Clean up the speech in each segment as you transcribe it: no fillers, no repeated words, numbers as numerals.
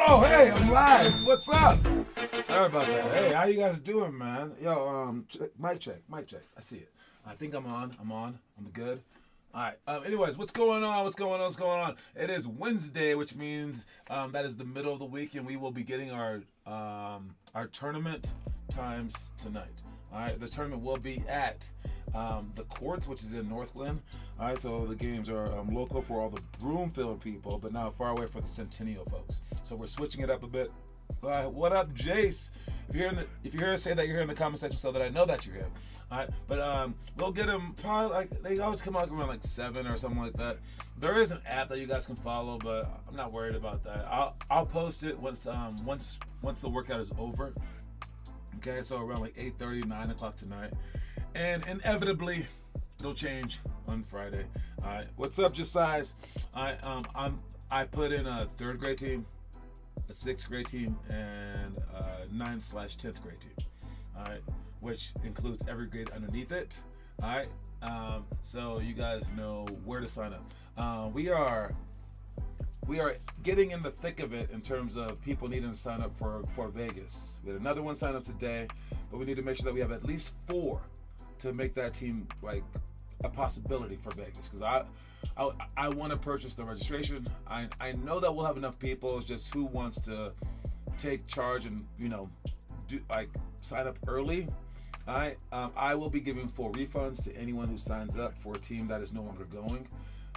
Oh, hey, I'm live. What's up? Sorry about that. Hey, how you guys doing, man? Yo, mic check. I see it. I think I'm on. I'm good. All right. Anyways, what's going on? It is Wednesday, which means that is the middle of the week, and we will be getting our tournament times tonight. All right. The tournament will be at the courts, which is in Northglenn. All right, so the games are local for all the Broomfield people, but now far away for the Centennial folks. So we're switching it up a bit. What up, Jace? If you're here, say that you're here in the comment section so that I know that you're here. All right, but we'll get them probably like they always come out around like 7 or something like that. There is an app that you guys can follow, but I'm not worried about that. I'll post it once the workout is over. Okay, so around like 8:30, 9 o'clock tonight. And inevitably, it'll change on Friday. All right, what's up, Josiah? I put in a 3rd grade team, a 6th grade team, and a 9/10th grade team. All right, which includes every grade underneath it. All right, so you guys know where to sign up. We are getting in the thick of it in terms of people needing to sign up for Vegas. We had another one sign up today, but we need to make sure that we have at least 4 to make that team like a possibility for Vegas, because I want to purchase the registration. I know that we'll have enough people. It's just who wants to take charge and do like sign up early. I will be giving full refunds to anyone who signs up for a team that is no longer going.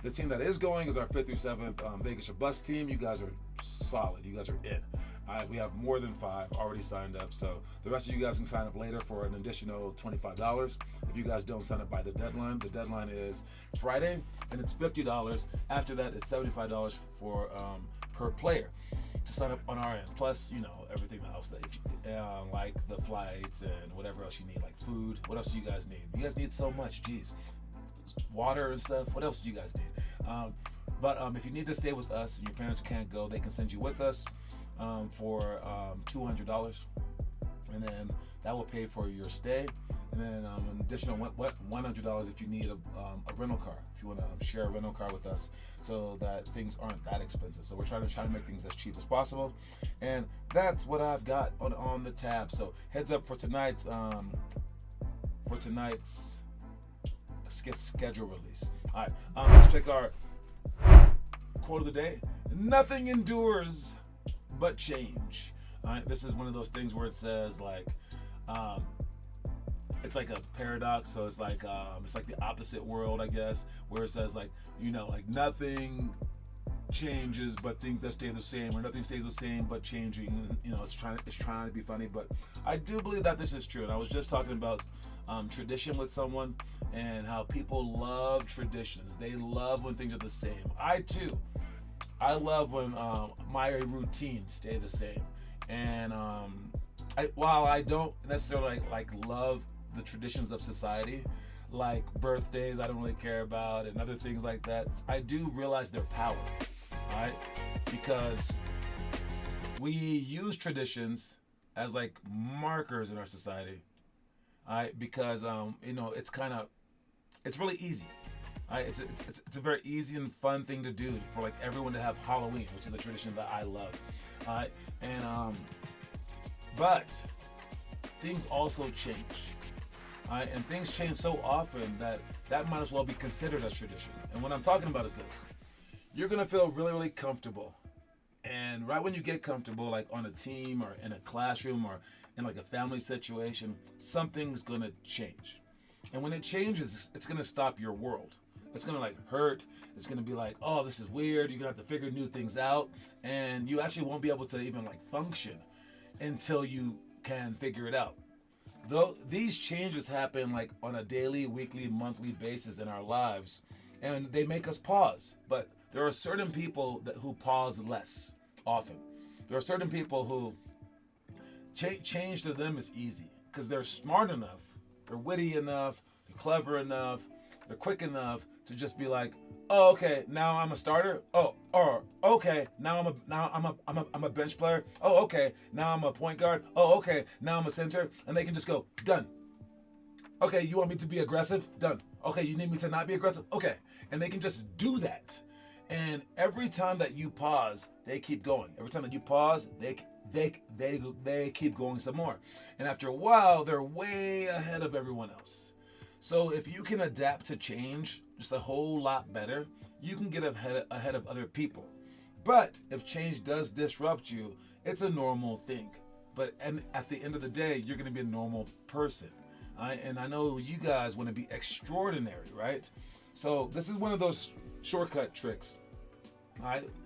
The team that is going is our 5th through 7th Vegas or Bust team. You guys are solid. You guys are in. We have more than 5 already signed up, so the rest of you guys can sign up later for an additional $25. If you guys don't sign up by the deadline is Friday, and it's $50. After that, it's $75 for per player to sign up on our end. Plus, everything else that like the flights and whatever else you need, like food. What else do you guys need? You guys need so much. Jeez, water and stuff. What else do you guys need? But if you need to stay with us and your parents can't go, they can send you with us. For $200, and then that will pay for your stay, and then an additional $100 if you need a rental car, if you want to share a rental car with us, so that things aren't that expensive. So we're trying to make things as cheap as possible, and that's what I've got on the tab. So heads up for tonight's schedule release. All right, let's check our quote of the day. Nothing endures but change. All right, this is one of those things where it says like it's like a paradox, so it's like the opposite world, I guess, where it says like like nothing changes but things that stay the same, or nothing stays the same but changing. It's trying to be funny, but I do believe that this is true. And I was just talking about tradition with someone, and how people love traditions. They love when things are the same. I love when my routines stay the same, and while I don't necessarily like love the traditions of society, like birthdays, I don't really care about, and other things like that, I do realize their power, right? Because we use traditions as like markers in our society, right? Because it's really easy. It's a very easy and fun thing to do for like everyone to have Halloween, which is a tradition that I love. But things also change. And things change so often that might as well be considered as tradition. And what I'm talking about is this. you're going to feel really, really comfortable. And right when you get comfortable, like on a team or in a classroom or in like a family situation, something's going to change. And when it changes, it's going to stop your world. It's going to like hurt. It's going to be like, oh, this is weird. You're going to have to figure new things out. And you actually won't be able to even like function until you can figure it out. Though these changes happen like on a daily, weekly, monthly basis in our lives, and they make us pause. But there are certain people who pause less often. There are certain people who change to them is easy because they're smart enough, they're witty enough, they're clever enough, they're quick enough to just be like, oh, okay, now I'm a starter. Oh, or okay, now I'm a bench player. Oh, okay, now I'm a point guard. Oh, okay, now I'm a center, and they can just go done. Okay, you want me to be aggressive? Done. Okay, you need me to not be aggressive? Okay, and they can just do that. And every time that you pause, they keep going. Every time that you pause, they keep going some more. And after a while, they're way ahead of everyone else. So if you can adapt to change just a whole lot better, you can get ahead of other people. But if change does disrupt you, it's a normal thing. And at the end of the day, you're going to be a normal person. And I know you guys want to be extraordinary, right? So this is one of those shortcut tricks,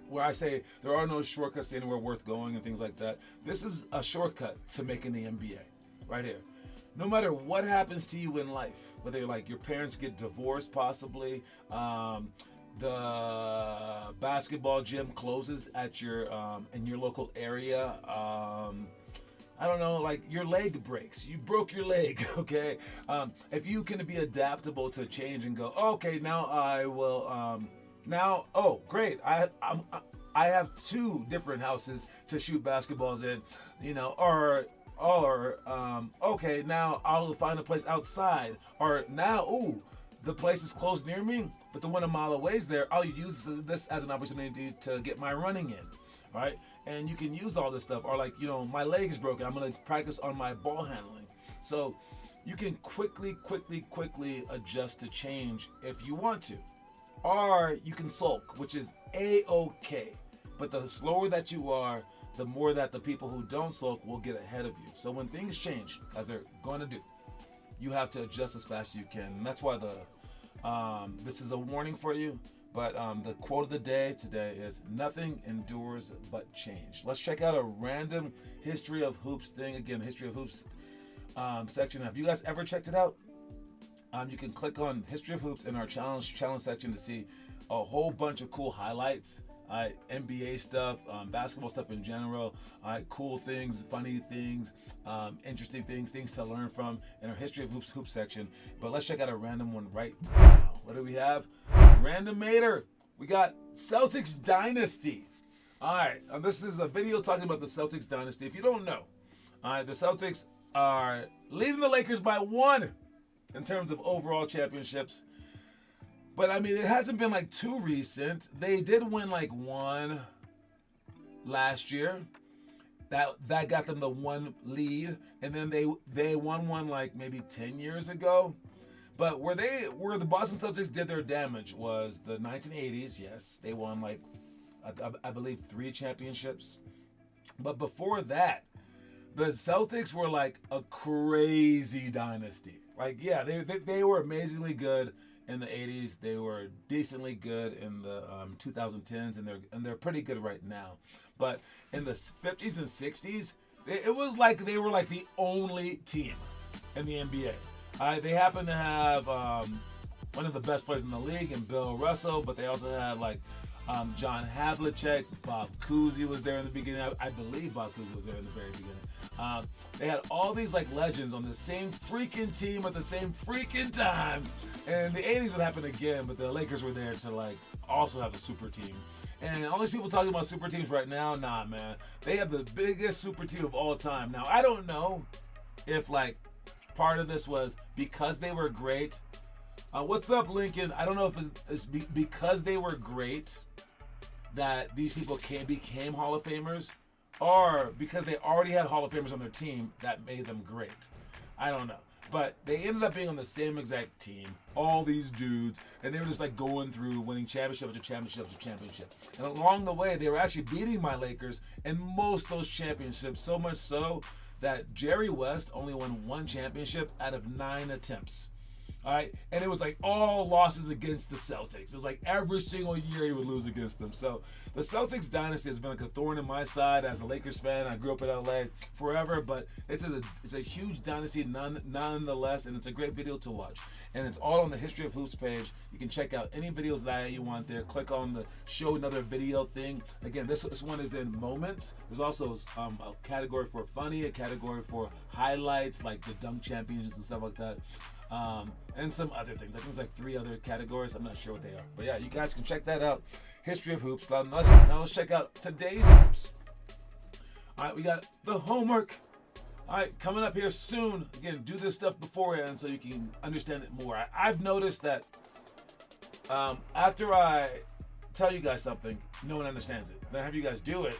where I say there are no shortcuts to anywhere worth going and things like that. This is a shortcut to making the NBA right here. No matter what happens to you in life, whether like your parents get divorced possibly, the basketball gym closes at your in your local area, I don't know, like your leg breaks. You broke your leg, okay? If you can be adaptable to change and go, oh, okay, now I will, oh, great. I have 2 different houses to shoot basketballs in, okay, now I'll find a place outside. Or now, the place is closed near me, but the one a mile away is there. I'll use this as an opportunity to get my running in, right? And you can use all this stuff. Or like, my leg's broken. I'm going to practice on my ball handling. So you can quickly adjust to change if you want to. Or you can sulk, which is A-okay. But the slower that you are, the more that the people who don't sulk will get ahead of you. So when things change, as they're going to do, you have to adjust as fast as you can. And that's why this is a warning for you. But the quote of the day today is, nothing endures but change. Let's check out a random History of Hoops thing. Again, History of Hoops section. Have you guys ever checked it out? You can click on History of Hoops in our challenge section to see a whole bunch of cool highlights. NBA stuff, basketball stuff in general, cool things, funny things, interesting things to learn from in our History of Hoops section. But let's check out a random one right now. What do we have? Randomator. We got Celtics Dynasty. All right, this is a video talking about the Celtics Dynasty. If you don't know, the Celtics are leading the Lakers by 1 in terms of overall championships. But I mean, it hasn't been like too recent. They did win like 1 last year. That got them the 1 lead, and then they won one like maybe 10 years ago. But where the Boston Celtics did their damage was the 1980s. Yes, they won like I believe 3 championships. But before that, the Celtics were like a crazy dynasty. Like, yeah, they were amazingly good in the 80s. They were decently good in the 2010s, and they're pretty good right now. But in the 50s and 60s, it was like they were like the only team in the NBA. They happen to have one of the best players in the league in Bill Russell, but they also had like John Havlicek, Bob Cousy was there in the beginning. I believe Bob Cousy was there in the very beginning. They had all these like legends on the same freaking team at the same freaking time. And the 80s would happen again, but the Lakers were there to like also have a super team. And all these people talking about super teams right now, nah, man. They have the biggest super team of all time. Now, I don't know if like part of this was because they were great. What's up, Lincoln? I don't know if it's because they were great that these people became Hall of Famers, or because they already had Hall of Famers on their team that made them great. I don't know. But they ended up being on the same exact team, all these dudes, and they were just like going through winning championship after championship after championship. And along the way, they were actually beating my Lakers in most of those championships, so much so that Jerry West only won 1 championship out of 9 attempts. All right, and it was like all losses against the Celtics. It was like every single year he would lose against them. So the Celtics dynasty has been like a thorn in my side as a Lakers fan. I grew up in LA forever, but it's a huge dynasty nonetheless, and it's a great video to watch. And it's all on the History of Hoops page. You can check out any videos that you want there. Click on the show another video thing. Again, this one is in moments. There's also a category for funny, a category for highlights like the dunk champions and stuff like that. And some other things. I think there's like 3 other categories. I'm not sure what they are. But yeah, you guys can check that out. History of Hoops. Now let's check out today's hoops. All right, we got the homework. All right, coming up here soon. Again, do this stuff beforehand so you can understand it more. I've noticed that after I tell you guys something, no one understands it. Then I have you guys do it,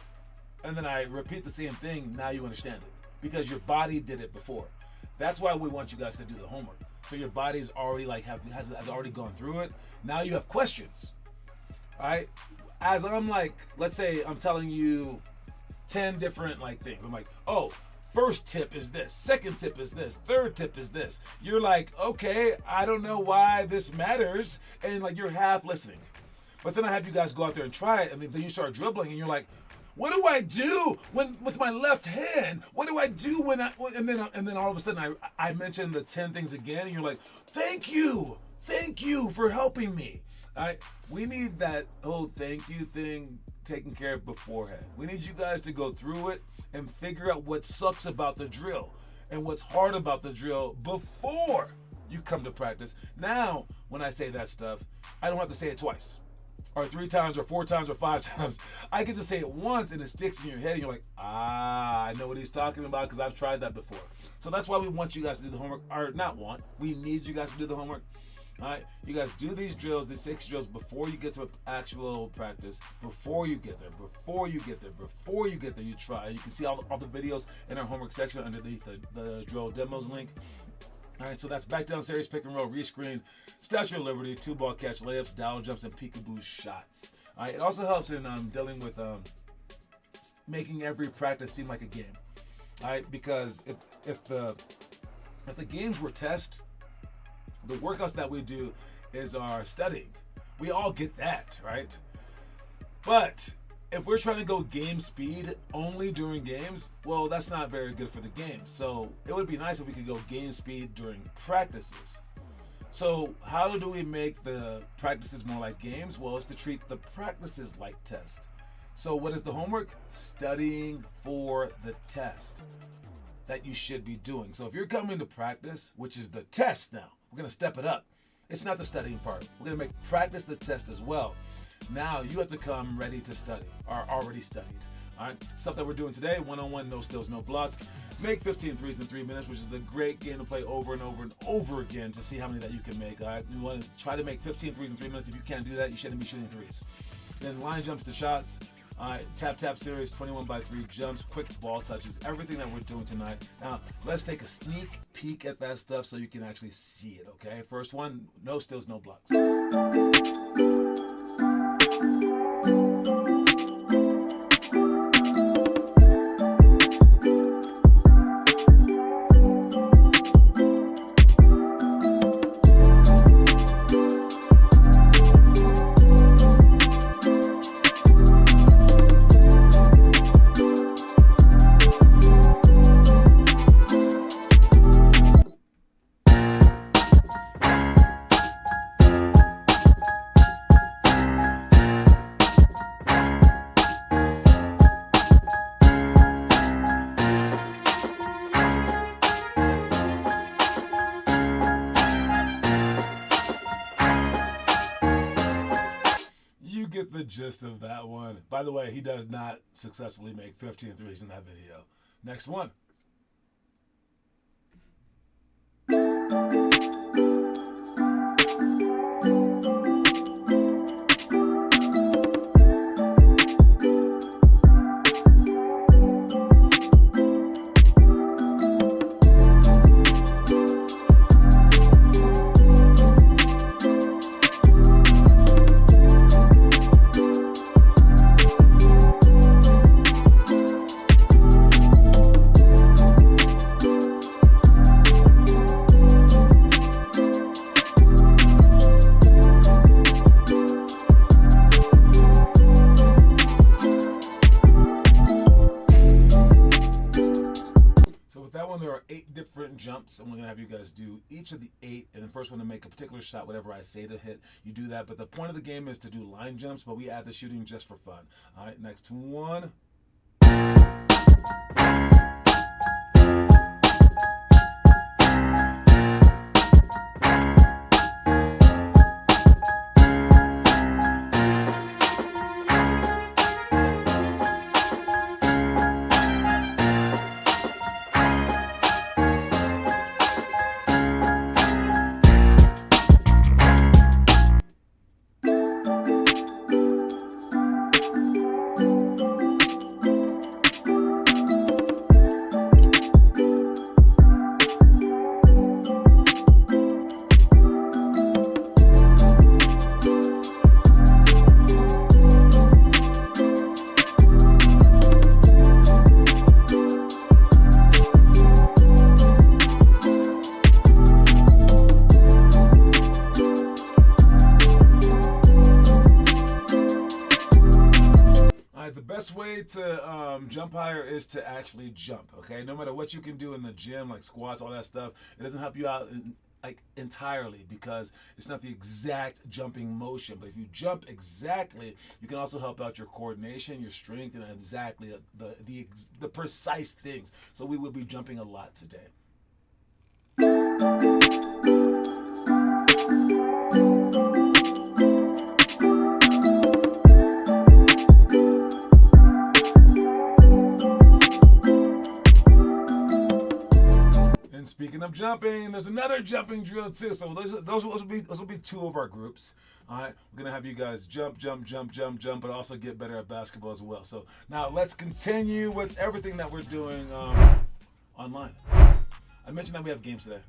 and then I repeat the same thing. Now you understand it because your body did it before. That's why we want you guys to do the homework. So your body's already has already gone through it. Now you have questions. All right. As I'm like, let's say I'm telling you 10 different things. I'm like, oh, first tip is this, second tip is this, third tip is this. You're like, okay, I don't know why this matters, and like you're half listening. But then I have you guys go out there and try it, and then you start dribbling, and you're like, what do I do when with my left hand? What do I do when and then all of a sudden I mention the 10 things again, and you're like, thank you for helping me. All right, we need that whole thank you thing taken care of beforehand. We need you guys to go through it and figure out what sucks about the drill and what's hard about the drill before you come to practice. Now, when I say that stuff, I don't have to say it twice, or 3 times, or 4 times, or 5 times. I get to say it once, and it sticks in your head, and you're like, I know what he's talking about because I've tried that before. So that's why we want you guys to do the homework, or not want, we need you guys to do the homework. All right, you guys do these drills, these 6 drills before you get to actual practice, before you get there, you try. You can see all the videos in our homework section underneath the drill demos link. All right, so that's back down series, pick and roll, rescreen, Statue of Liberty, 2-ball catch, layups, dial jumps, and peekaboo shots. All right, it also helps in dealing with making every practice seem like a game. All right, because if the games were tests, the workouts that we do is our studying. We all get that, right? But if we're trying to go game speed only during games, well, that's not very good for the game. So it would be nice if we could go game speed during practices. So how do we make the practices more like games? Well, it's to treat the practices like tests. So what is the homework? Studying for the test that you should be doing. So if you're coming to practice, which is the test now, we're going to step it up. It's not the studying part. We're going to make practice the test as well. Now you have to come ready to study, or already studied. All right, stuff that we're doing today, one-on-one, no steals, no blocks. Make 15 threes in 3 minutes, which is a great game to play over and over and over again to see how many that you can make. All right, you want to try to make 15 threes in 3 minutes. If you can't do that, you shouldn't be shooting threes. Then line jumps to shots. All right, tap series, 21x3 jumps, quick ball touches, everything that we're doing tonight. Now, let's take a sneak peek at that stuff so you can actually see it, okay? First one, no steals, no blocks. Get the gist of that one. By the way, he does not successfully make 15 threes in that video. Next one. different jumps, and we're gonna have you guys do each of the 8, and the first one to make a particular shot, whatever I say to hit, you do that. But the point of the game is to do line jumps, but we add the shooting just for fun. All right, next one. The best way to jump higher is to actually jump, okay? No matter what you can do in the gym, like squats, all that stuff, it doesn't help you out entirely, because it's not the exact jumping motion. But if you jump exactly, you can also help out your coordination, your strength, and exactly the precise things. So we will be jumping a lot today. And speaking of jumping, there's another jumping drill too. So those will be 2 of our groups. All right, we're gonna have you guys jump, but also get better at basketball as well. So now let's continue with everything that we're doing online. I mentioned that we have games today.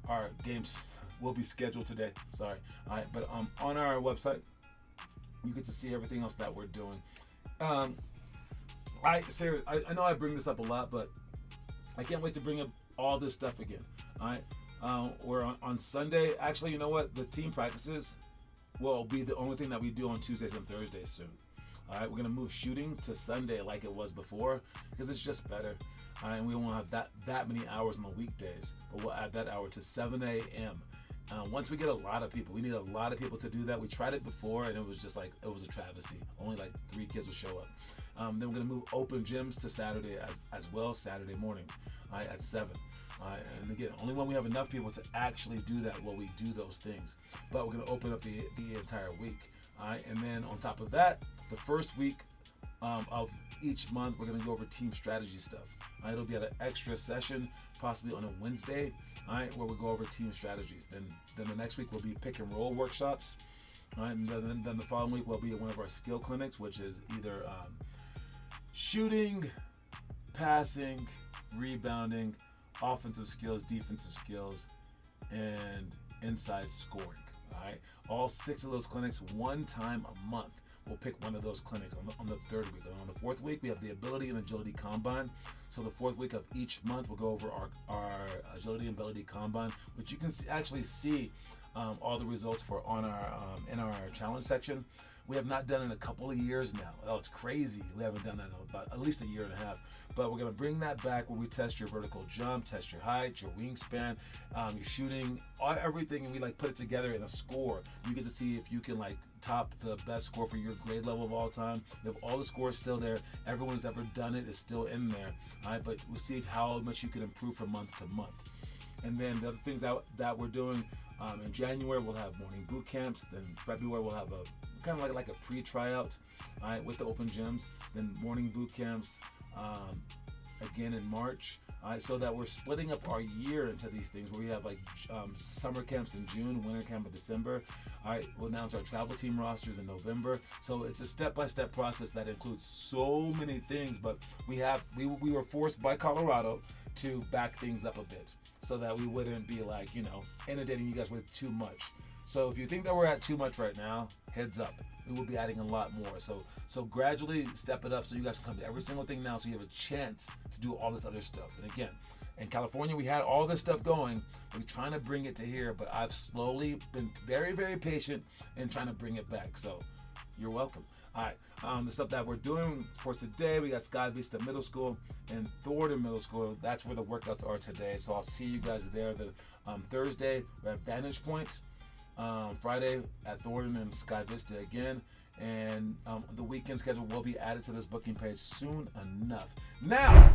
Our games will be scheduled today. Sorry. All right, but on our website, you get to see everything else that we're doing. I know I bring this up a lot, but I can't wait to bring up all this stuff again. All right, we're on Sunday. Actually, you know what? The team practices will be the only thing that we do on Tuesdays and Thursdays soon. All right, we're gonna move shooting to Sunday like it was before, because it's just better. All right, and we won't have that many hours on the weekdays, but we'll add that hour to 7 a.m. Once we get a lot of people, we need a lot of people to do that. We tried it before, and it was just like, it was a travesty. Only like 3 kids would show up. Then we're gonna move open gyms to Saturday as well, Saturday morning, at 7. And again, only when we have enough people to actually do that will we do those things. But we're gonna open up the entire week. And then on top of that, the first week of each month, we're gonna go over team strategy stuff. It'll be at an extra session, possibly on a Wednesday, where we go over team strategies. Then the next week will be pick and roll workshops. And then the following week will be one of our skill clinics, which is either shooting, passing, rebounding, offensive skills, defensive skills, and inside scoring. All 6 of those clinics, one time a month. We'll pick one of those clinics on the 3rd week. And on the 4th week, we have the Ability and Agility Combine. So the 4th week of each month, we'll go over our Agility and Ability Combine, which you can actually see all the results for on our in our challenge section. We have not done it in a couple of years now. Oh, it's crazy. We haven't done that in about at least a year and a half. But we're going to bring that back where we test your vertical jump, test your height, your wingspan, your shooting, everything, and we put it together in a score. You get to see if you can top the best score for your grade level of all time. We have all the scores still there. Everyone who's ever done it is still in there. But we'll see how much you can improve from month to month. And then the other things that we're doing, in January we'll have morning boot camps. Then February we'll have a kind of like a pre-tryout, with the open gyms. Then morning boot camps again in March. So that we're splitting up our year into these things where we have summer camps in June, winter camp in December. We'll announce our travel team rosters in November. So it's a step-by-step process that includes so many things, but we were forced by Colorado to back things up a bit so that we wouldn't be inundating you guys with too much. So if you think that we're at too much right now, heads up. We will be adding a lot more. So gradually step it up so you guys can come to every single thing now so you have a chance to do all this other stuff. And again, in California, we had all this stuff going. We're trying to bring it to here, but I've slowly been very, very patient in trying to bring it back. So you're welcome. All right. The stuff that we're doing for today, we got Sky Vista Middle School and Thornton Middle School. That's where the workouts are today. So I'll see you guys there. Thursday, we're at Vantage Point. Friday at Thornton and Sky Vista again. And the weekend schedule will be added to this booking page soon enough. Now,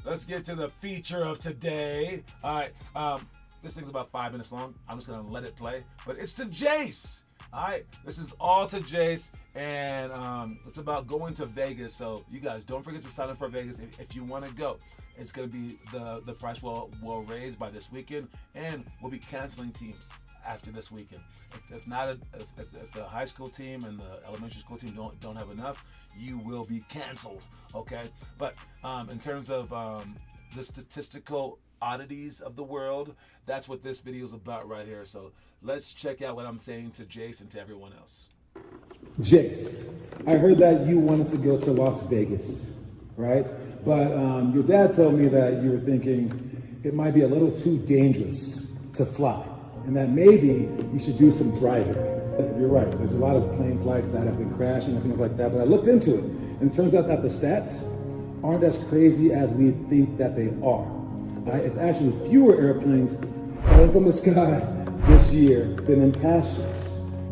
let's get to the feature of today. All right. This thing's about 5 minutes long. I'm just going to let it play. But it's to Jace. All right, this is all to Jace, and it's about going to Vegas. So you guys, don't forget to sign up for Vegas if you want to go. It's going to be the price will raise by this weekend, and we'll be canceling teams after this weekend. If the high school team and the elementary school team don't have enough, you will be canceled. Okay, but in terms of the statistical oddities of the world, that's what this video is about right here. So let's check out what I'm saying to Jace and to everyone else. Jace, I heard that you wanted to go to Las Vegas, right? But your dad told me that you were thinking it might be a little too dangerous to fly, and that maybe you should do some driving. You're right, there's a lot of plane flights that have been crashing and things like that, but I looked into it, and it turns out that the stats aren't as crazy as we think that they are. It's actually fewer airplanes falling from the sky this year than in past years.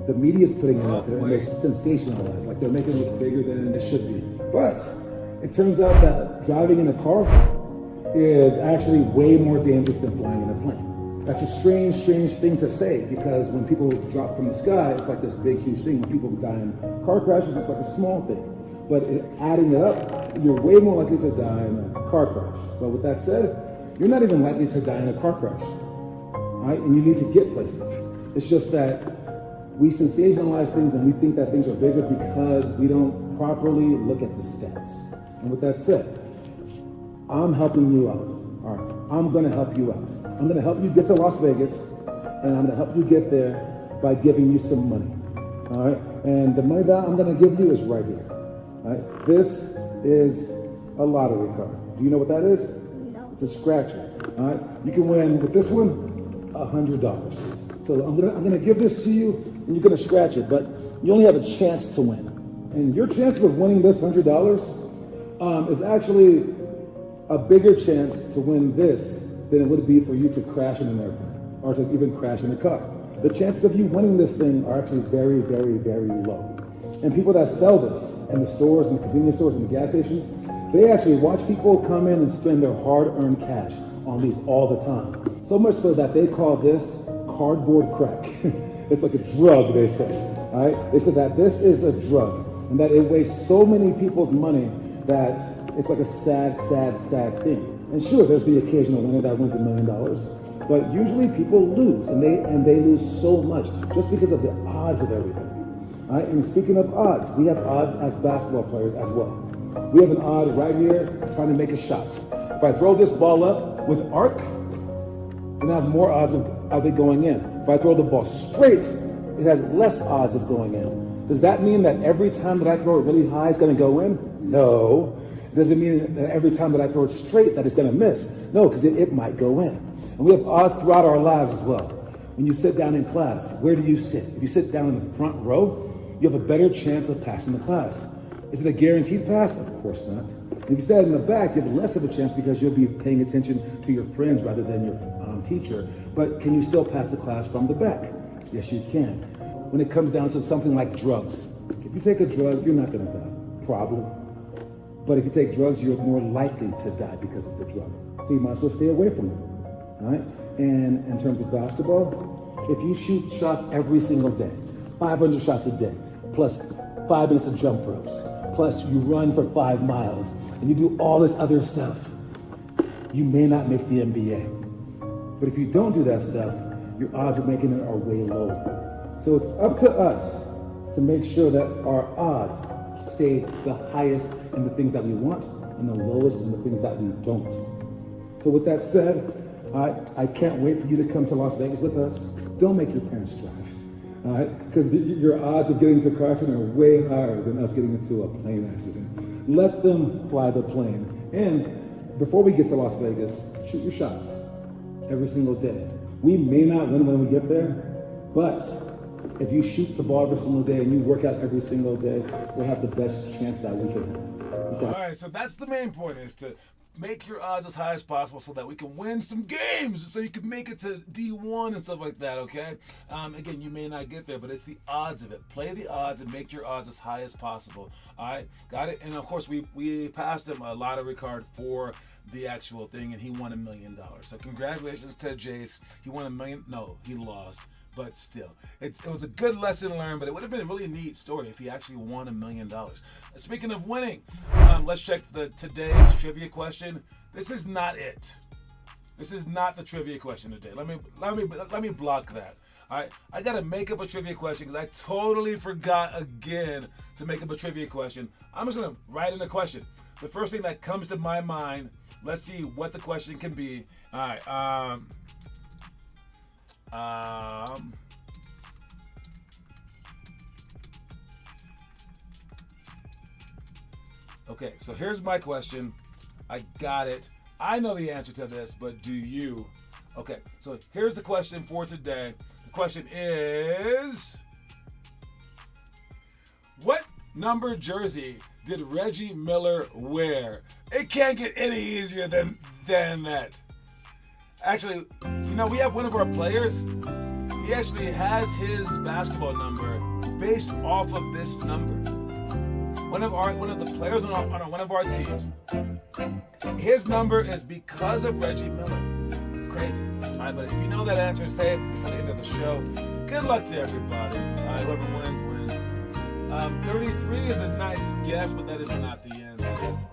The media's putting it out there and they're sensationalized, like they're making it look bigger than it should be. But it turns out that driving in a car is actually way more dangerous than flying in a plane. That's a strange thing to say, because when people drop from the sky, it's like this big, huge thing. When people die in car crashes, it's like a small thing. But adding it up, you're way more likely to die in a car crash. But with that said, you're not even likely to die in a car crash, right? And you need to get places. It's just that we sensationalize things and we think that things are bigger because we don't properly look at the stats. And with that said, I'm helping you out, all right? I'm gonna help you out. I'm gonna help you get to Las Vegas, and I'm gonna help you get there by giving you some money, all right? And the money that I'm gonna give you is right here, all right? This is a lottery card. Do you know what that is? It's a scratcher, all right? You can win with this one, $100. So I'm gonna give this to you, and you're gonna scratch it, but you only have a chance to win. And your chances of winning this $100 is actually a bigger chance to win this than it would be for you to crash in an airplane or to even crash in a car. The chances of you winning this thing are actually very, very, very low. And people that sell this in the stores, and the convenience stores, and the gas stations, they actually watch people come in and spend their hard-earned cash on these all the time. So much so that they call this cardboard crack. It's like a drug, they say, all right? They said that this is a drug and that it wastes so many people's money that it's like a sad thing. And sure, there's the occasional winner that wins $1 million, but usually people lose, and they lose so much just because of the odds of everything. All right? And speaking of odds, we have odds as basketball players as well. We have an odd right here trying to make a shot. If I throw this ball up with arc, then I have more odds of it going in. If I throw the ball straight, it has less odds of going in. Does that mean that every time that I throw it really high, it's going to go in? No. Does it mean that every time that I throw it straight, that it's going to miss? No, because it might go in. And we have odds throughout our lives as well. When you sit down in class, where do you sit? If you sit down in the front row, you have a better chance of passing the class. Is it a guaranteed pass? Of course not. If you sit in the back, you have less of a chance because you'll be paying attention to your friends rather than your teacher. But can you still pass the class from the back? Yes, you can. When it comes down to something like drugs, if you take a drug, you're not going to die. Problem. But if you take drugs, you're more likely to die because of the drug. So you might as well stay away from it. All right? And in terms of basketball, if you shoot shots every single day, 500 shots a day, plus 5 minutes of jump ropes, plus you run for 5 miles, and you do all this other stuff, you may not make the NBA. But if you don't do that stuff, your odds of making it are way lower. So it's up to us to make sure that our odds stay the highest in the things that we want and the lowest in the things that we don't. So with that said, I can't wait for you to come to Las Vegas with us. Don't make your parents drive, all right? Because your odds of getting to Carson are way higher than us getting into a plane accident. Let them fly the plane. And before we get to Las Vegas, shoot your shots every single day. We may not win when we get there, but if you shoot the ball every single day and you work out every single day, we'll have the best chance that we can. All right, so that's the main point, is to make your odds as high as possible so that we can win some games, so you can make it to D1 and stuff like that, okay? Again, you may not get there, but it's the odds of it. Play the odds and make your odds as high as possible, all right? Got it? And, of course, we passed him a lottery card for the actual thing, and he won $1 million. So congratulations to Jace. He won $1 million. No, he lost. But still, it was a good lesson learned, but it would have been a really neat story if he actually won $1 million. Speaking of winning, let's check today's trivia question. This is not it. This is not the trivia question today. Let me block that. All right, I gotta make up a trivia question because I totally forgot again to make up a trivia question. I'm just gonna write in a question. The first thing that comes to my mind. Let's see what the question can be. All right. Okay, so here's my question. I got it. I know the answer to this, but do you? Okay, so here's the question for today. The question is, what number jersey did Reggie Miller wear? It can't get any easier than that. Actually, we have one of our players. He actually has his basketball number based off of this number. One of the players on one of our teams, his number is because of Reggie Miller. Crazy. All right, but if you know that answer, say it before the end of the show. Good luck to everybody. Whoever wins, wins. 33 is a nice guess, but that is not the answer.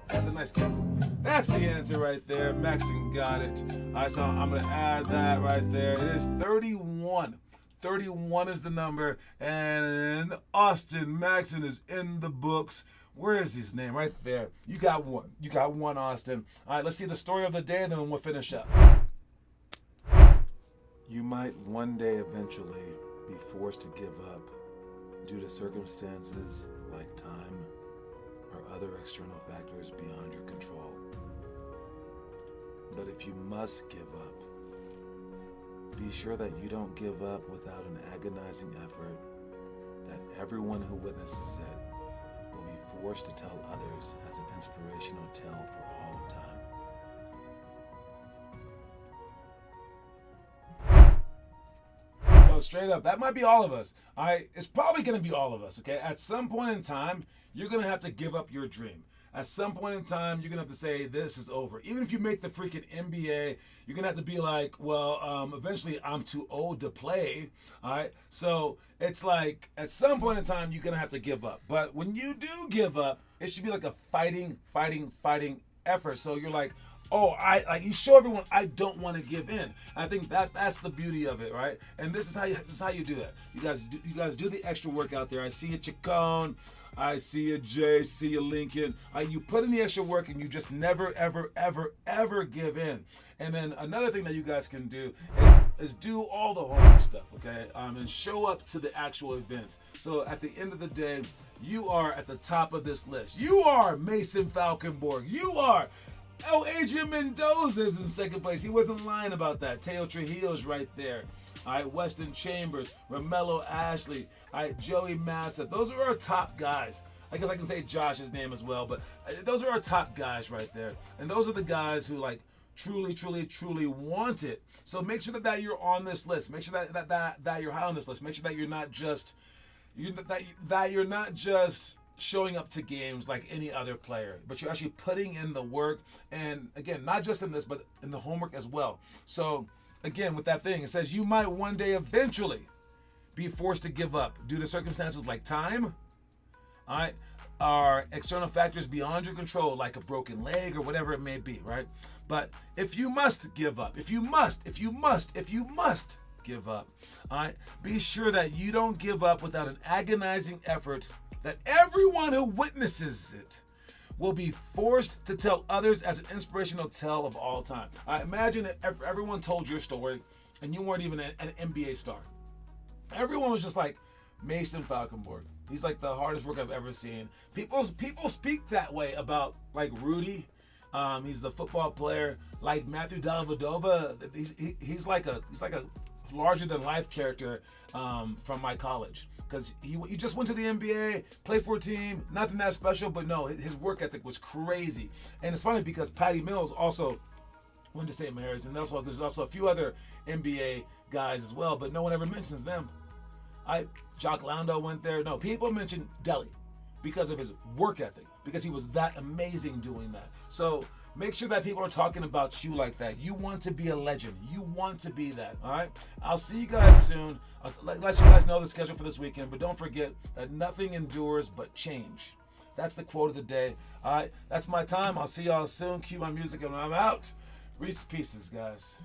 That's a nice guess. That's the answer right there. Maxon got it. All right, so I'm going to add that right there. It is 31. 31 is the number, and Austin Maxon is in the books. Where is his name? Right there. You got one. You got one, Austin. All right, let's see the story of the day, and then we'll finish up. You might one day eventually be forced to give up due to circumstances like time or other external factors beyond your control. But if you must give up, be sure that you don't give up without an agonizing effort that everyone who witnesses it will be forced to tell others as an inspirational tale for all of time. So straight up, that might be all of us. It's probably going to be all of us, okay? At some point in time, you're going to have to give up your dream. At some point in time, you're going to have to say, this is over. Even if you make the freaking NBA, you're going to have to be like, well, eventually I'm too old to play. All right. So it's like, at some point in time, you're going to have to give up. But when you do give up, it should be like a fighting effort. So you're like, you show everyone I don't want to give in. I think that's the beauty of it, right? And this is how you do it. You guys do the extra work out there. I see you, Chacon. I see you, Jay. See you, Lincoln. You put in the extra work and you just never, ever, ever, ever give in. And then another thing that you guys can do is do all the homework stuff, okay? And show up to the actual events. So at the end of the day, you are at the top of this list. You are Mason Falkenborg. You are. Adrian Mendoza is in second place. He wasn't lying about that. Teo Trujillo's right there. All right, Weston Chambers, Romello Ashley, all right, Joey Massa. Those are our top guys. I guess I can say Josh's name as well, but those are our top guys right there. And those are the guys who truly want it. So make sure that you're on this list. Make sure that you're high on this list. Make sure that you're not just showing up to games like any other player, but you're actually putting in the work. And again, not just in this, but in the homework as well. So again, with that thing, it says you might one day eventually be forced to give up due to circumstances like time, all right, or external factors beyond your control, like a broken leg or whatever it may be, right? But if you must give up, if you must give up, all right, be sure that you don't give up without an agonizing effort that everyone who witnesses it will be forced to tell others as an inspirational tale of all time. Imagine if everyone told your story and you weren't even an NBA star. Everyone was just like, Mason Falkenborg. He's like the hardest work I've ever seen. People speak that way about like Rudy. He's the football player. Like Matthew Dellavedova. He's like a larger than life character from my college. Because he just went to the NBA, played for a team, nothing that special, but no, his work ethic was crazy. And it's funny because Patty Mills also went to St. Mary's, and there's also a few other NBA guys as well, but no one ever mentions them. Jock Lando went there. No, people mention Delly because of his work ethic, because he was that amazing doing that. So make sure that people are talking about you like that. You want to be a legend. You want to be that, all right? I'll see you guys soon. I'll let you guys know the schedule for this weekend, but don't forget that nothing endures but change. That's the quote of the day. All right, that's my time. I'll see y'all soon. Cue my music and I'm out. Reese Pieces, guys.